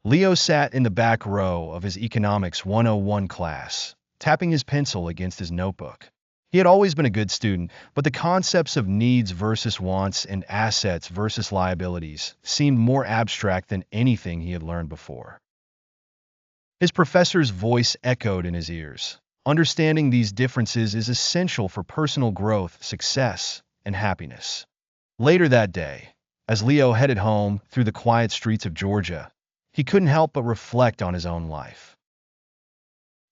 Leo sat in the back row of his Economics 101 class, tapping his pencil against his notebook. He had always been a good student, but the concepts of needs versus wants and assets versus liabilities seemed more abstract than anything he had learned before. His professor's voice echoed in his ears. Understanding these differences is essential for personal growth, success, and happiness. Later that day, as Leo headed home through the quiet streets of Georgia, he couldn't help but reflect on his own life.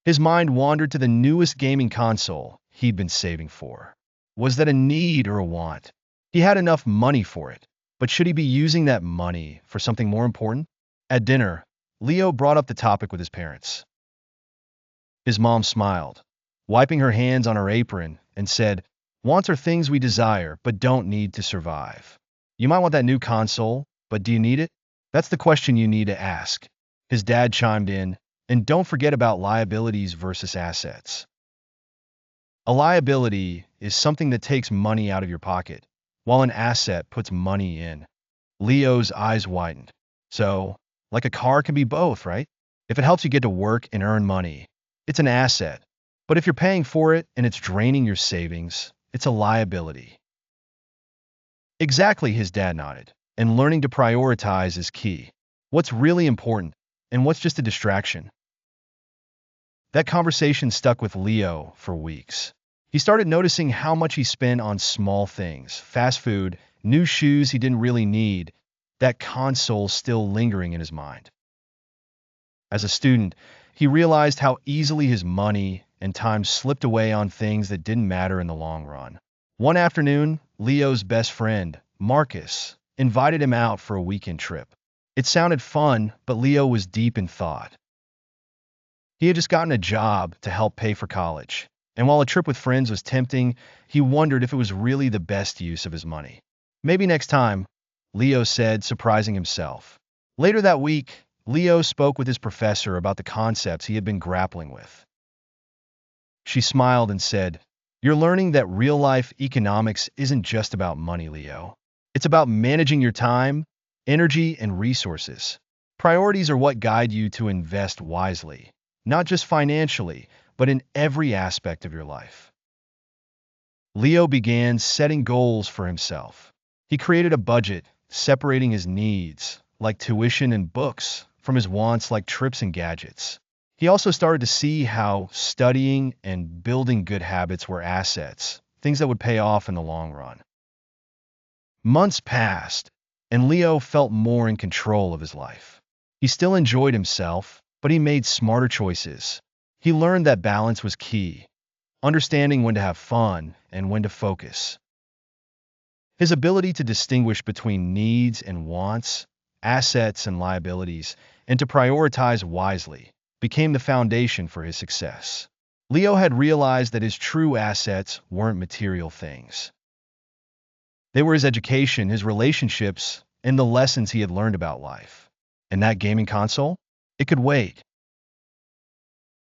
His mind wandered to the newest gaming console he'd been saving for. Was that a need or a want? He had enough money for it, but should he be using that money for something more important? At dinner, Leo brought up the topic with his parents. His mom smiled, wiping her hands on her apron, and said, "Wants are things we desire but don't need to survive. You might want that new console, but do you need it? That's the question you need to ask." His dad chimed in, "And don't forget about liabilities versus assets. A liability is something that takes money out of your pocket, while an asset puts money in." Leo's eyes widened. So, like a car can be both, right? If it helps you get to work and earn money, it's an asset. But if you're paying for it and it's draining your savings, it's a liability. Exactly, his dad nodded. And learning to prioritize is key. What's really important and what's just a distraction? That conversation stuck with Leo for weeks. He started noticing how much he spent on small things, fast food, new shoes he didn't really need, that console still lingering in his mind. As a student, he realized how easily his money and time slipped away on things that didn't matter in the long run. One afternoon, Leo's best friend, Marcus, invited him out for a weekend trip. It sounded fun, but Leo was deep in thought. He had just gotten a job to help pay for college, and while a trip with friends was tempting, he wondered if it was really the best use of his money. "Maybe next time," Leo said, surprising himself. Later that week, Leo spoke with his professor about the concepts he had been grappling with. She smiled and said, "You're learning that real-life economics isn't just about money, Leo. It's about managing your time, energy, and resources. Priorities are what guide you to invest wisely, not just financially, but in every aspect of your life." Leo began setting goals for himself. He created a budget, separating his needs, like tuition and books, from his wants like trips and gadgets. He also started to see how studying and building good habits were assets, things that would pay off in the long run. Months passed, and Leo felt more in control of his life. He still enjoyed himself, but he made smarter choices. He learned that balance was key, understanding when to have fun and when to focus. His ability to distinguish between needs and wants, assets and liabilities, and to prioritize wisely became the foundation for his success. Leo had realized that his true assets weren't material things. They were his education, his relationships, and the lessons he had learned about life. And that gaming console? It could wait.